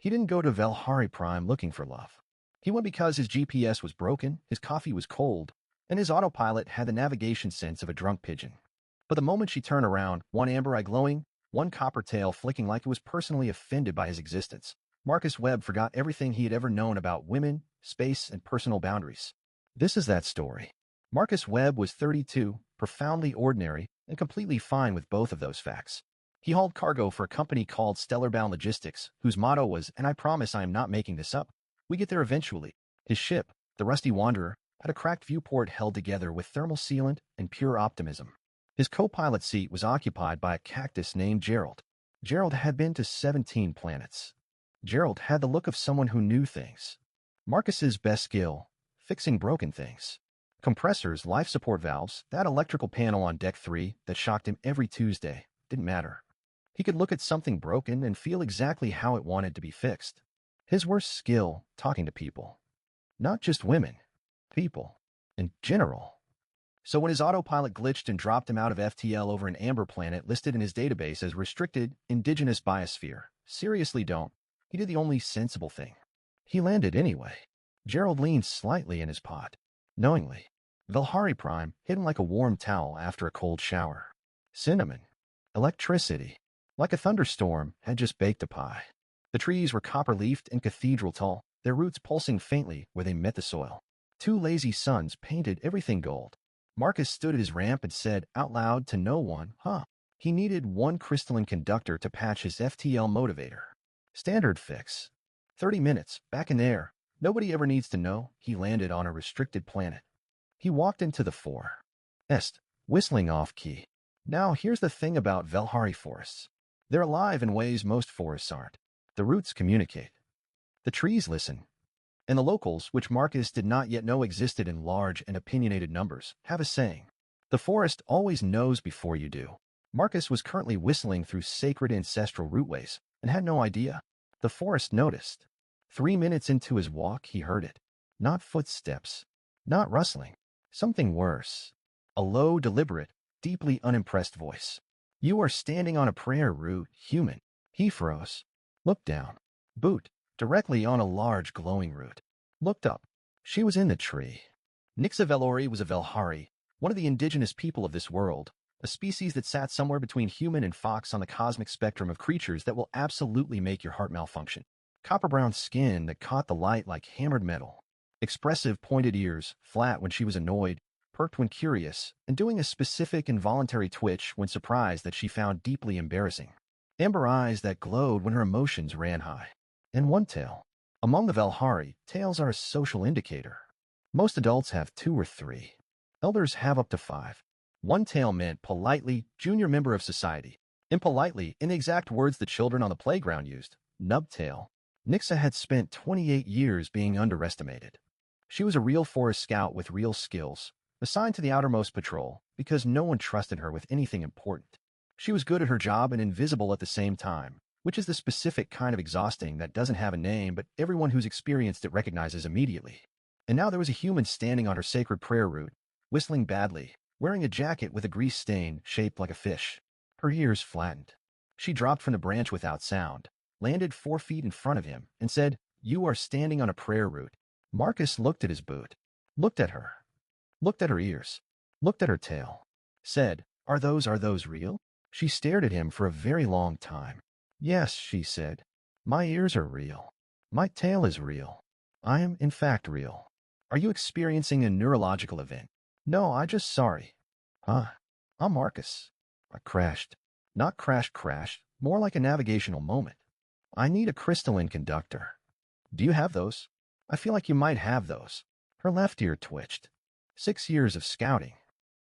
He didn't go to Velhari Prime looking for love. He went because his GPS was broken, his coffee was cold, and his autopilot had the navigation sense of a drunk pigeon. But the moment she turned around, one amber eye glowing, one copper tail flicking like it was personally offended by his existence, Marcus Webb forgot everything he had ever known about women, space, and personal boundaries. This is that story. Marcus Webb was 32, profoundly ordinary, and completely fine with both of those facts. He hauled cargo for a company called Stellarbound Logistics, whose motto was, and I promise I am not making this up, we get there eventually. His ship, the Rusty Wanderer, had a cracked viewport held together with thermal sealant and pure optimism. His co-pilot seat was occupied by a cactus named Gerald. Gerald had been to 17 planets. Gerald had the look of someone who knew things. Marcus's best skill, fixing broken things. Compressors, life support valves, that electrical panel on Deck 3 that shocked him every Tuesday, didn't matter. He could look at something broken and feel exactly how it wanted to be fixed. His worst skill, talking to people. Not just women. People. In general. So when his autopilot glitched and dropped him out of FTL over an amber planet listed in his database as restricted, indigenous biosphere, seriously don't, he did the only sensible thing. He landed anyway. Gerald leaned slightly in his pod. Knowingly. Velhari Prime hit him like a warm towel after a cold shower. Cinnamon. Electricity. Like a thunderstorm had just baked a pie. The trees were copper-leafed and cathedral tall, their roots pulsing faintly where they met the soil. 2 lazy suns painted everything gold. Marcus stood at his ramp and said out loud to no one, He needed one crystalline conductor to patch his FTL motivator. Standard fix. 30 minutes, back in air. Nobody ever needs to know he landed on a restricted planet. He walked into the forest, whistling off-key. Now here's the thing about Velhari forests. They're alive in ways most forests aren't. The roots communicate. The trees listen. And the locals, which Marcus did not yet know existed in large and opinionated numbers, have a saying. The forest always knows before you do. Marcus was currently whistling through sacred ancestral rootways and had no idea. The forest noticed. 3 minutes into his walk, he heard it. Not footsteps. Not rustling. Something worse. A low, deliberate, deeply unimpressed voice. You are standing on a prayer root, human. He froze. Looked down. Boot. Directly on a large glowing root. Looked up. She was in the tree. Nyxa Velori was a Velhari, one of the indigenous people of this world, a species that sat somewhere between human and fox on the cosmic spectrum of creatures that will absolutely make your heart malfunction. Copper-brown skin that caught the light like hammered metal. Expressive pointed ears, flat when she was annoyed, perked when curious, and doing a specific involuntary twitch when surprised that she found deeply embarrassing. Amber eyes that glowed when her emotions ran high. And one tail. Among the Velhari, tails are a social indicator. Most adults have 2 or 3. Elders have up to 5. One tail meant politely, junior member of society. Impolitely, in the exact words the children on the playground used, nubtail. Nyxa had spent 28 years being underestimated. She was a real forest scout with real skills, assigned to the outermost patrol because no one trusted her with anything important. She was good at her job and invisible at the same time, which is the specific kind of exhausting that doesn't have a name but everyone who's experienced it recognizes immediately. And now there was a human standing on her sacred prayer route, whistling badly, wearing a jacket with a grease stain shaped like a fish. Her ears flattened. She dropped from the branch without sound, landed 4 feet in front of him, and said, You are standing on a prayer route. Marcus looked at his boot, looked at her, looked at her ears, looked at her tail, said, Are those real? She stared at him for a very long time. Yes, she said. My ears are real. My tail is real. I am, in fact, real. Are you experiencing a neurological event? No, sorry. I'm Marcus. I crashed. Not crashed, more like a navigational moment. I need a crystalline conductor. Do you have those? I feel like you might have those. Her left ear twitched. 6 years of scouting.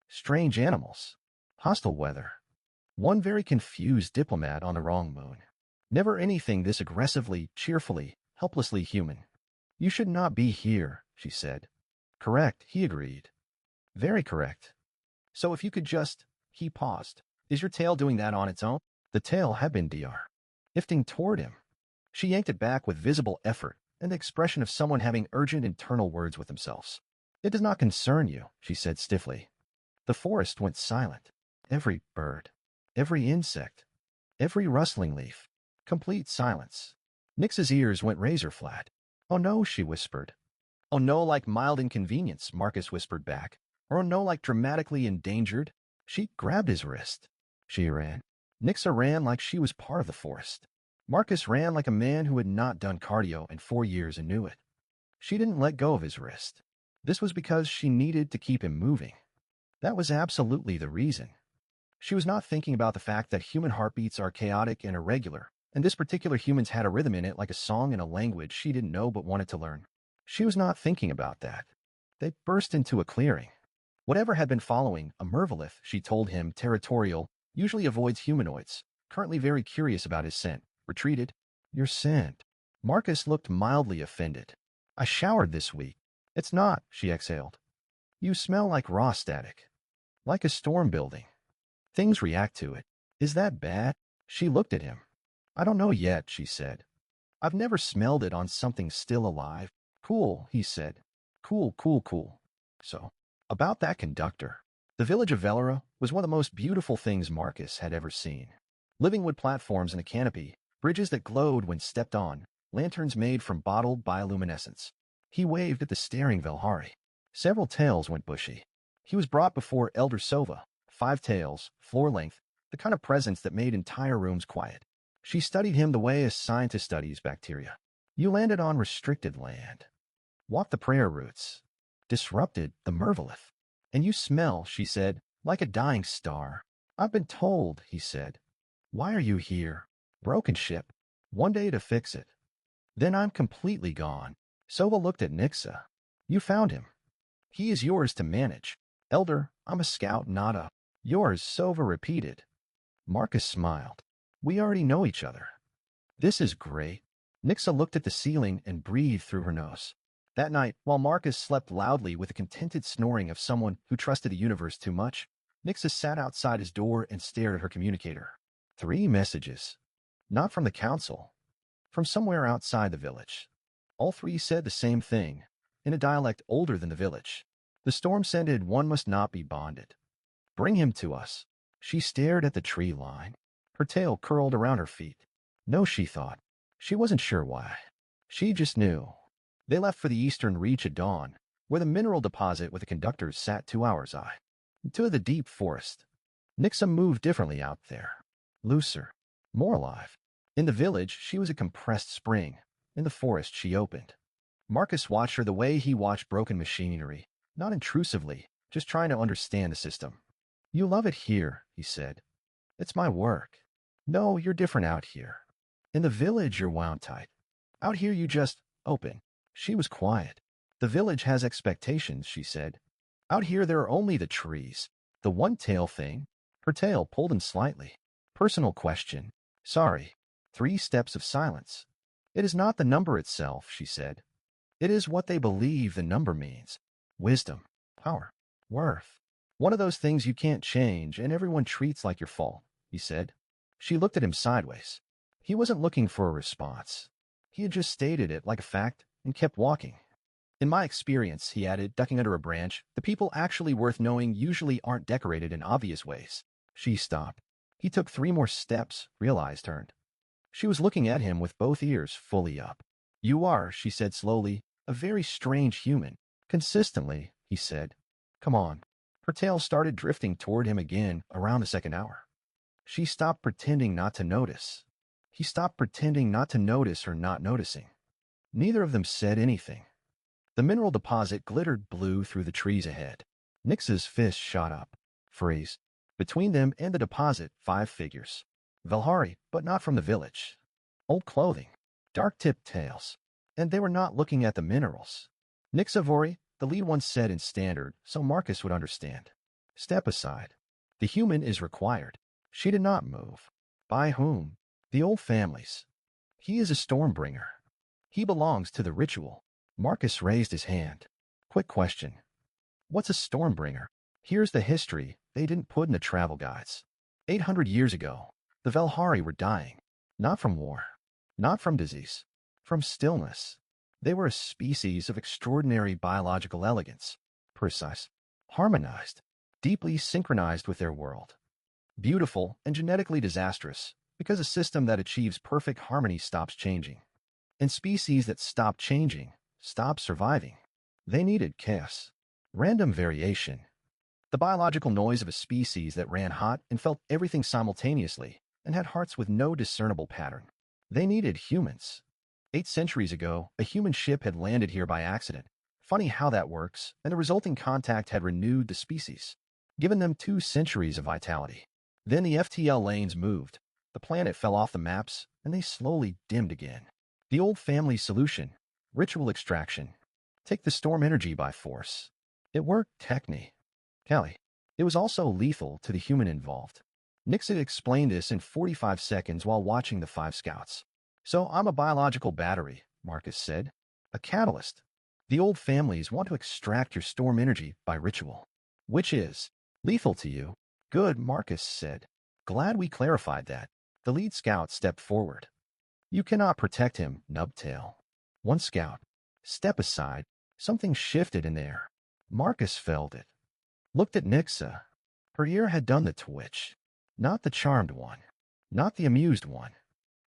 Strange animals. Hostile weather. One very confused diplomat on the wrong moon. Never anything this aggressively, cheerfully, helplessly human. You should not be here, she said. Correct, he agreed. Very correct. So if you could just... He paused. Is your tail doing that on its own? The tail had been Dr. Ifting toward him. She yanked it back with visible effort and the expression of someone having urgent internal words with themselves. It does not concern you, she said stiffly. The forest went silent. Every bird, every insect, every rustling leaf. Complete silence. Nyxa's ears went razor flat. Oh no, she whispered. Oh no, like mild inconvenience, Marcus whispered back. Or oh no, like dramatically endangered. She grabbed his wrist. She ran. Nyxa ran like she was part of the forest. Marcus ran like a man who had not done cardio in 4 years and knew it. She didn't let go of his wrist. This was because she needed to keep him moving. That was absolutely the reason. She was not thinking about the fact that human heartbeats are chaotic and irregular, and this particular human's had a rhythm in it like a song in a language she didn't know but wanted to learn. She was not thinking about that. They burst into a clearing. Whatever had been following, a mervolith, she told him, territorial, usually avoids humanoids, currently very curious about his scent, retreated. Your scent. Marcus looked mildly offended. I showered this week. It's not, she exhaled. You smell like raw static. Like a storm building. Things react to it. Is that bad? She looked at him. I don't know yet, she said. I've never smelled it on something still alive. Cool, he said. Cool, cool, cool. So, about that conductor. The village of Velera was one of the most beautiful things Marcus had ever seen. Living wood platforms in a canopy, bridges that glowed when stepped on, lanterns made from bottled bioluminescence. He waved at the staring Velhari. Several tails went bushy. He was brought before Elder Sova, 5 tails, floor length, the kind of presence that made entire rooms quiet. She studied him the way a scientist studies bacteria. You landed on restricted land. Walked the prayer routes. Disrupted the mervolith. And you smell, she said, like a dying star. I've been told, he said. Why are you here? Broken ship. One day to fix it. Then I'm completely gone. Sova looked at Nyxa. You found him. He is yours to manage. Elder, I'm a scout, not a... Yours, Sova repeated. Marcus smiled. We already know each other. This is great. Nyxa looked at the ceiling and breathed through her nose. That night, while Marcus slept loudly with the contented snoring of someone who trusted the universe too much, Nyxa sat outside his door and stared at her communicator. 3 messages. Not from the council. From somewhere outside the village. All 3 said the same thing, in a dialect older than the village. The storm scented one must not be bonded. Bring him to us. She stared at the tree line. Her tail curled around her feet. No, she thought. She wasn't sure why. She just knew. They left for the eastern reach at dawn, where the mineral deposit with the conductors sat 2 hours' eye. To the deep forest. Nyxa moved differently out there. Looser. More alive. In the village, she was a compressed spring. In the forest, she opened. Marcus watched her the way he watched broken machinery, not intrusively, just trying to understand the system. You love it here, he said. It's my work. No, you're different out here. In the village, you're wound tight. Out here, you just open. She was quiet. The village has expectations, she said. Out here, there are only the trees. The one-tail thing. Her tail pulled him slightly. Personal question. Sorry. 3 steps of silence. It is not the number itself, she said. It is what they believe the number means. Wisdom. Power. Worth. One of those things you can't change and everyone treats like your fault, he said. She looked at him sideways. He wasn't looking for a response. He had just stated it like a fact and kept walking. In my experience, he added, ducking under a branch, the people actually worth knowing usually aren't decorated in obvious ways. She stopped. He took 3 more steps, realized, turned. She was looking at him with both ears fully up. You are, she said slowly, a very strange human. Consistently, he said. Come on. Her tail started drifting toward him again around the 2nd hour. She stopped pretending not to notice. He stopped pretending not to notice her not noticing. Neither of them said anything. The mineral deposit glittered blue through the trees ahead. Nyxa's fist shot up. Freeze. Between them and the deposit, 5 figures. Velhari, but not from the village. Old clothing. Dark-tipped tails. And they were not looking at the minerals. Nyxa Vori, the lead one said in standard, so Marcus would understand. Step aside. The human is required. She did not move. By whom? The old families. He is a stormbringer. He belongs to the ritual. Marcus raised his hand. Quick question. What's a stormbringer? Here's the history they didn't put in the travel guides. 800 years ago, the Velhari were dying. Not from war. Not from disease. From stillness. They were a species of extraordinary biological elegance. Precise. Harmonized. Deeply synchronized with their world. Beautiful and genetically disastrous, because a system that achieves perfect harmony stops changing. And species that stopped changing, stopped surviving. They needed chaos. Random variation. The biological noise of a species that ran hot and felt everything simultaneously and had hearts with no discernible pattern. They needed humans. 8 centuries ago, a human ship had landed here by accident. Funny how that works, and the resulting contact had renewed the species, given them 2 centuries of vitality. Then the FTL lanes moved. The planet fell off the maps, and they slowly dimmed again. The old family solution, ritual extraction. Take the storm energy by force. It worked, technically. It was also lethal to the human involved. Nyxa explained this in 45 seconds while watching the 5 scouts. So I'm a biological battery, Marcus said. A catalyst. The old families want to extract your storm energy by ritual. Which is lethal to you. Good, Marcus said. Glad we clarified that. The lead scout stepped forward. You cannot protect him, Nubtail. One scout. Step aside. Something shifted in there. Marcus felt it. Looked at Nyxa. Her ear had done the twitch. Not the charmed one. Not the amused one.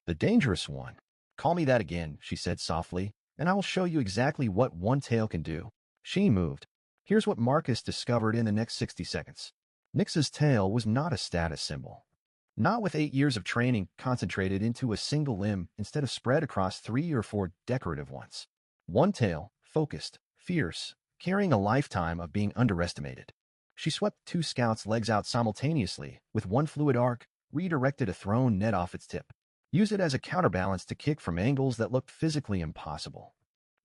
The dangerous one. Call me that again, she said softly, and I will show you exactly what one tail can do. She moved. Here's what Marcus discovered in the next 60 seconds. Nyxa's tail was not a status symbol. Not with 8 years of training concentrated into a single limb instead of spread across 3 or 4 decorative ones. One tail, focused, fierce, carrying a lifetime of being underestimated. She swept 2 scouts' legs out simultaneously with one fluid arc, redirected a thrown net off its tip. Used it as a counterbalance to kick from angles that looked physically impossible.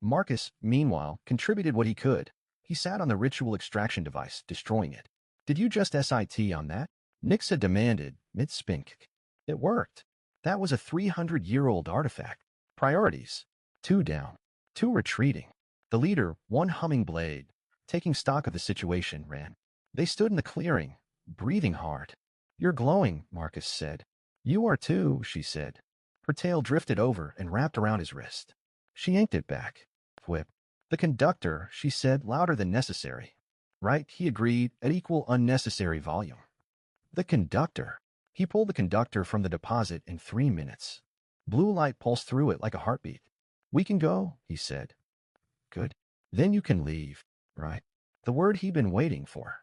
Marcus, meanwhile, contributed what he could. He sat on the ritual extraction device, destroying it. Did you just SIT on that? Nyxa demanded, mid-spin kick. It worked. That was a 300-year-old artifact. Priorities. 2 down. 2 retreating. The leader, one humming blade, taking stock of the situation, ran. They stood in the clearing, breathing hard. You're glowing, Marcus said. You are too, she said. Her tail drifted over and wrapped around his wrist. She yanked it back. Whip. The conductor, she said, louder than necessary. Right, he agreed, at equal unnecessary volume. The conductor. He pulled the conductor from the deposit in 3 minutes. Blue light pulsed through it like a heartbeat. We can go, he said. Good. Then you can leave, right? The word he'd been waiting for.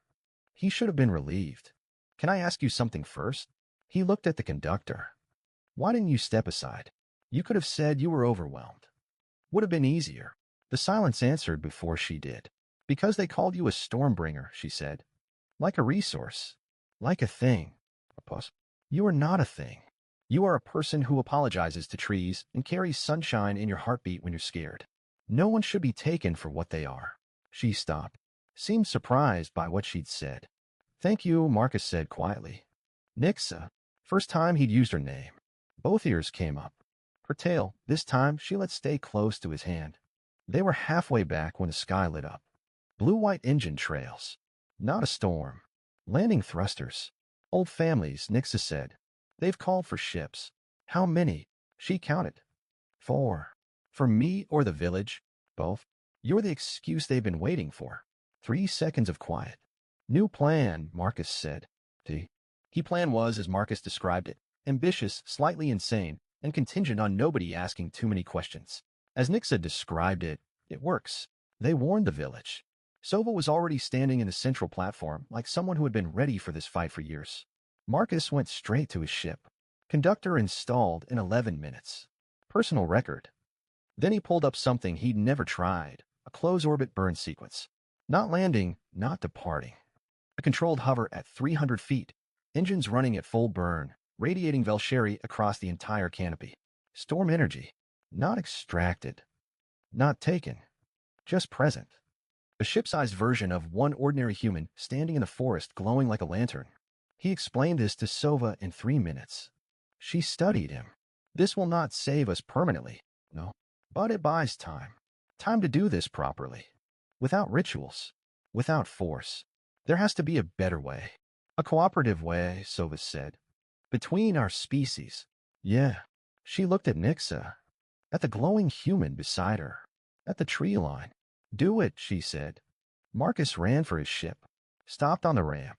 He should have been relieved. Can I ask you something first? He looked at the conductor. Why didn't you step aside? You could have said you were overwhelmed. Would have been easier. The silence answered before she did. Because they called you a stormbringer, she said. Like a resource. Like a thing. You are not a thing. You are a person who apologizes to trees and carries sunshine in your heartbeat when you're scared. No one should be taken for what they are. She stopped. Seemed surprised by what she'd said. Thank you, Marcus said quietly. Nyxa. First time he'd used her name. Both ears came up. Her tail, this time, she let stay close to his hand. They were halfway back when the sky lit up. Blue-white engine trails. Not a storm. Landing thrusters. Old families, Nyxa said. They've called for ships. How many? She counted. 4. For me or the village? Both. You're the excuse they've been waiting for. 3 seconds of quiet. New plan, Marcus said. His plan was, as Marcus described it, ambitious, slightly insane, and contingent on nobody asking too many questions. As Nyxa described it, it works. They warned the village. Sova was already standing in the central platform like someone who had been ready for this fight for years. Marcus went straight to his ship. Conductor installed in 11 minutes. Personal record. Then he pulled up something he'd never tried, a close-orbit burn sequence. Not landing, not departing. A controlled hover at 300 feet, engines running at full burn, radiating Velsheri across the entire canopy. Storm energy. Not extracted. Not taken. Just present. A ship-sized version of one ordinary human standing in the forest glowing like a lantern. He explained this to Sova in 3 minutes. She studied him. This will not save us permanently, no. But it buys time. Time to do this properly. Without rituals. Without force. There has to be a better way. A cooperative way, Sova said. Between our species. Yeah. She looked at Nyxa. At the glowing human beside her. At the tree line. Do it, she said. Marcus ran for his ship. Stopped on the ramp.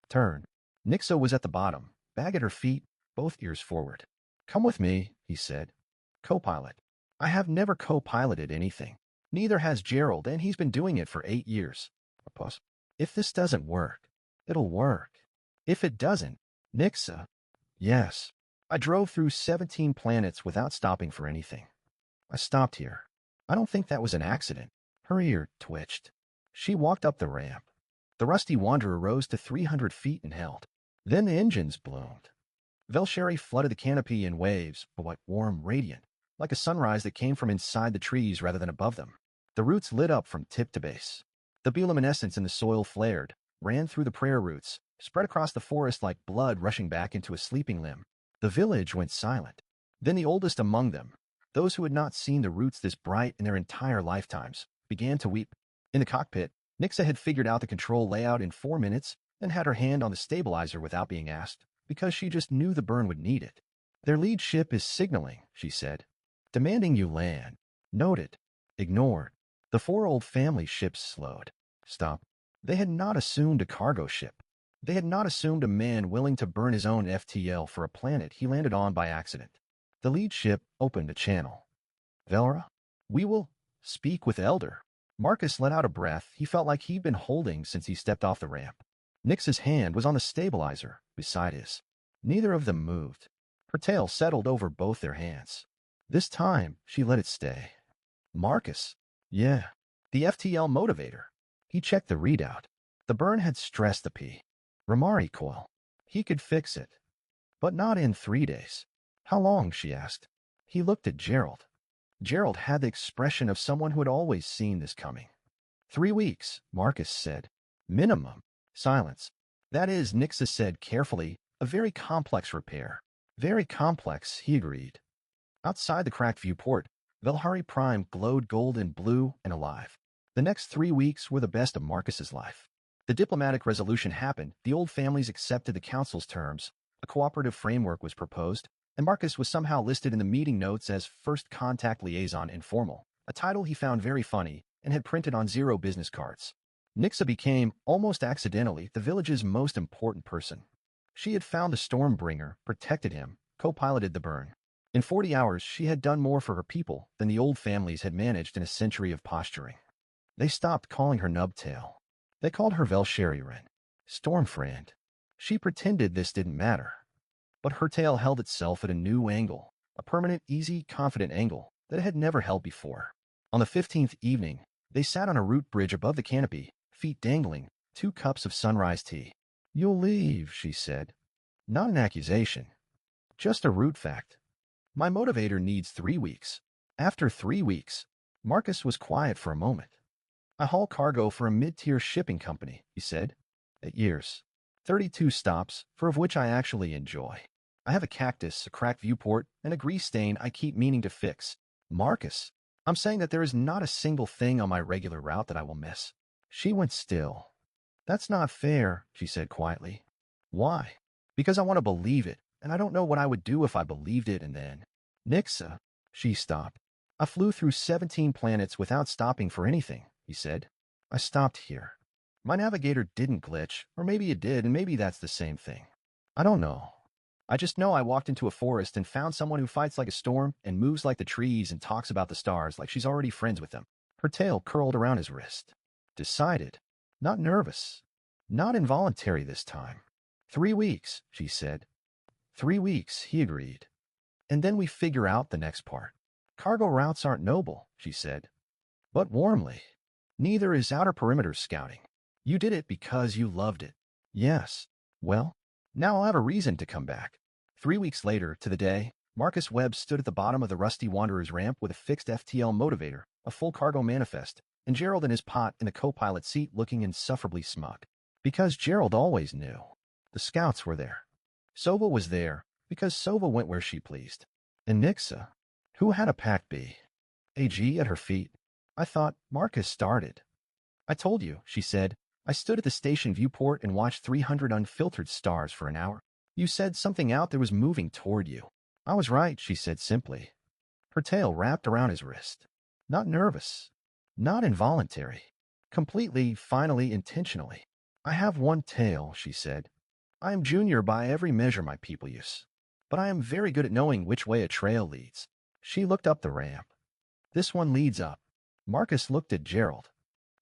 Turned. Nyxa was at the bottom, bag at her feet, both ears forward. Come with me, he said. Co-pilot. I have never co-piloted anything. Neither has Gerald, and he's been doing it for 8 years. Pause. If this doesn't work, it'll work. If it doesn't, Nyxa. Yes. I drove through 17 planets without stopping for anything. I stopped here. I don't think that was an accident. Her ear twitched. She walked up the ramp. The rusty wanderer rose to 300 feet and held. Then the engines bloomed. Velsheri flooded the canopy in waves, a white, warm, radiant, like a sunrise that came from inside the trees rather than above them. The roots lit up from tip to base. The bioluminescence in the soil flared, ran through the prayer roots, spread across the forest like blood rushing back into a sleeping limb. The village went silent. Then the oldest among them, those who had not seen the roots this bright in their entire lifetimes, began to weep. In the cockpit, Nyxa had figured out the control layout in 4 minutes and had her hand on the stabilizer without being asked, because she just knew the burn would need it. Their lead ship is signaling, she said. Demanding you land. Noted. Ignored. The 4 old family ships slowed. Stop. They had not assumed a cargo ship. They had not assumed a man willing to burn his own FTL for a planet he landed on by accident. The lead ship opened a channel. Velra, we will speak with Elder. Marcus let out a breath he felt like he'd been holding since he stepped off the ramp. Nyxa's hand was on the stabilizer beside his. Neither of them moved. Her tail settled over both their hands. This time, she let it stay. Marcus. Yeah. The FTL motivator. He checked the readout. The burn had stressed the P. Ramari coil. He could fix it. But not in 3 days. How long, she asked. He looked at Gerald. Gerald had the expression of someone who had always seen this coming. 3 weeks, Marcus said. Minimum. Silence. That is, Nyxa said carefully, a very complex repair. Very complex, he agreed. Outside the cracked viewport, Velhari Prime glowed gold and blue and alive. The next 3 weeks were the best of Marcus's life. The diplomatic resolution happened, the old families accepted the council's terms, a cooperative framework was proposed, and Marcus was somehow listed in the meeting notes as First Contact Liaison Informal, a title he found very funny and had printed on 0 business cards. Nyxa became, almost accidentally, the village's most important person. She had found the Stormbringer, protected him, co-piloted the burn. In 40 hours, she had done more for her people than the old families had managed in a century of posturing. They stopped calling her Nubtail. They called her Velsheriren, Stormfriend. She pretended this didn't matter. But her tail held itself at a new angle, a permanent, easy, confident angle that it had never held before. On the 15th evening, they sat on a root bridge above the canopy, feet dangling, 2 cups of sunrise tea. You'll leave, she said. Not an accusation. Just a root fact. My motivator needs 3 weeks. After 3 weeks, Marcus was quiet for a moment. I haul cargo for a mid-tier shipping company, he said. 8 years. 32 stops, 4 of which I actually enjoy. I have a cactus, a cracked viewport, and a grease stain I keep meaning to fix. Marcus, I'm saying that there is not a single thing on my regular route that I will miss. She went still. That's not fair, she said quietly. Why? Because I want to believe it, and I don't know what I would do if I believed it and then. Nyxa. She stopped. I flew through 17 planets without stopping for anything, he said. I stopped here. My navigator didn't glitch, or maybe it did, and maybe that's the same thing. I don't know. I just know I walked into a forest and found someone who fights like a storm and moves like the trees and talks about the stars like she's already friends with them. Her tail curled around his wrist. Decided. Not nervous. Not involuntary this time. 3 weeks, she said. 3 weeks, he agreed. And then we figure out the next part. Cargo routes aren't noble, she said. But warmly. Neither is outer perimeter scouting. You did it because you loved it. Yes. Well, now I'll have a reason to come back. 3 weeks later, to the day, Marcus Webb stood at the bottom of the Rusty Wanderer's ramp with a fixed FTL motivator, a full cargo manifest, and Gerald and his pot in the co-pilot seat looking insufferably smug. Because Gerald always knew. The scouts were there. Sova was there, because Sova went where she pleased. And Nyxa, who had a pack B. AG at her feet. I thought Marcus started. I told you, she said. I stood at the station viewport and watched 300 unfiltered stars for an hour. You said something out there was moving toward you. I was right, she said simply. Her tail wrapped around his wrist. Not nervous. Not involuntary. Completely, finally, intentionally. I have one tail, she said. I am junior by every measure my people use. But I am very good at knowing which way a trail leads. She looked up the ramp. This one leads up. Marcus looked at Gerald.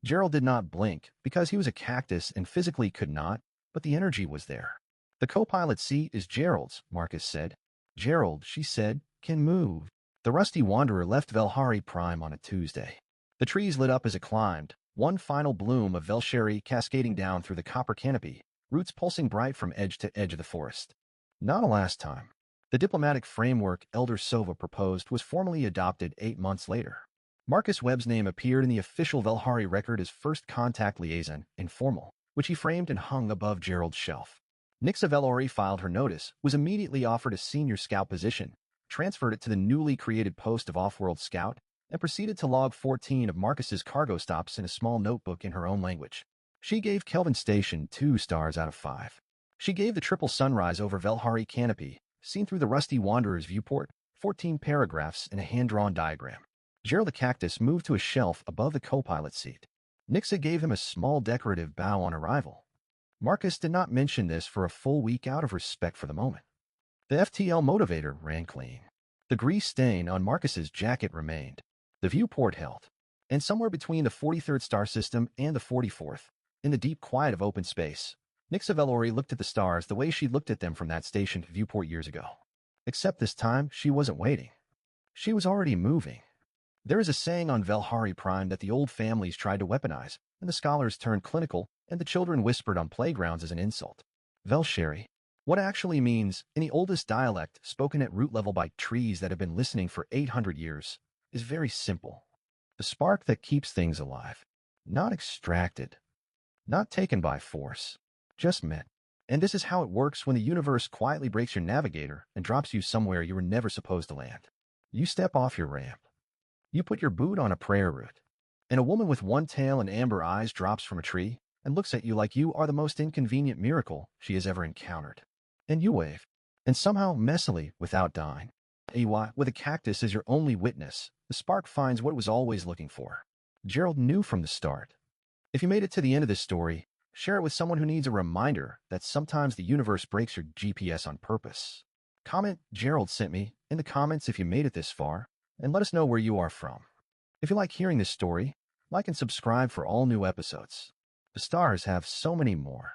Gerald did not blink because he was a cactus and physically could not, but the energy was there. The co-pilot seat is Gerald's, Marcus said. Gerald, she said, can move. The rusty wanderer left Velhari Prime on a Tuesday. The trees lit up as it climbed, one final bloom of Velsheri cascading down through the copper canopy, roots pulsing bright from edge to edge of the forest. Not a last time. The diplomatic framework Elder Sova proposed was formally adopted 8 months later. Marcus Webb's name appeared in the official Velhari record as first contact liaison, informal, which he framed and hung above Gerald's shelf. Nyxa Velhari filed her notice, was immediately offered a senior scout position, transferred it to the newly created post of off-world scout, and proceeded to log 14 of Marcus's cargo stops in a small notebook in her own language. She gave Kelvin Station 2 stars out of 5. She gave the triple sunrise over Velhari canopy, seen through the rusty wanderer's viewport, 14 paragraphs and a hand-drawn diagram. Gerald the cactus moved to a shelf above the co-pilot seat. Nyxa gave him a small decorative bow on arrival. Marcus did not mention this for a full week out of respect for the moment. The FTL motivator ran clean. The grease stain on Marcus's jacket remained. The viewport held. And somewhere between the 43rd star system and the 44th, in the deep quiet of open space, Nyxa Velhari looked at the stars the way she looked at them from that station viewport years ago. Except this time, she wasn't waiting. She was already moving. There is a saying on Velhari Prime that the old families tried to weaponize, and the scholars turned clinical, and the children whispered on playgrounds as an insult. Velsheri. What actually means, in the oldest dialect spoken at root level by trees that have been listening for 800 years, is very simple. The spark that keeps things alive. Not extracted. Not taken by force. Just met. And this is how it works when the universe quietly breaks your navigator and drops you somewhere you were never supposed to land. You step off your ramp. You put your boot on a prayer route. And a woman with one tail and amber eyes drops from a tree and looks at you like you are the most inconvenient miracle she has ever encountered. And you wave. And somehow, messily, without dying, with a cactus as your only witness, the spark finds what it was always looking for. Gerald knew from the start. If you made it to the end of this story, share it with someone who needs a reminder that sometimes the universe breaks your GPS on purpose. Comment Gerald sent me in the comments if you made it this far, and let us know where you are from. If you like hearing this story, like and subscribe for all new episodes. The stars have so many more.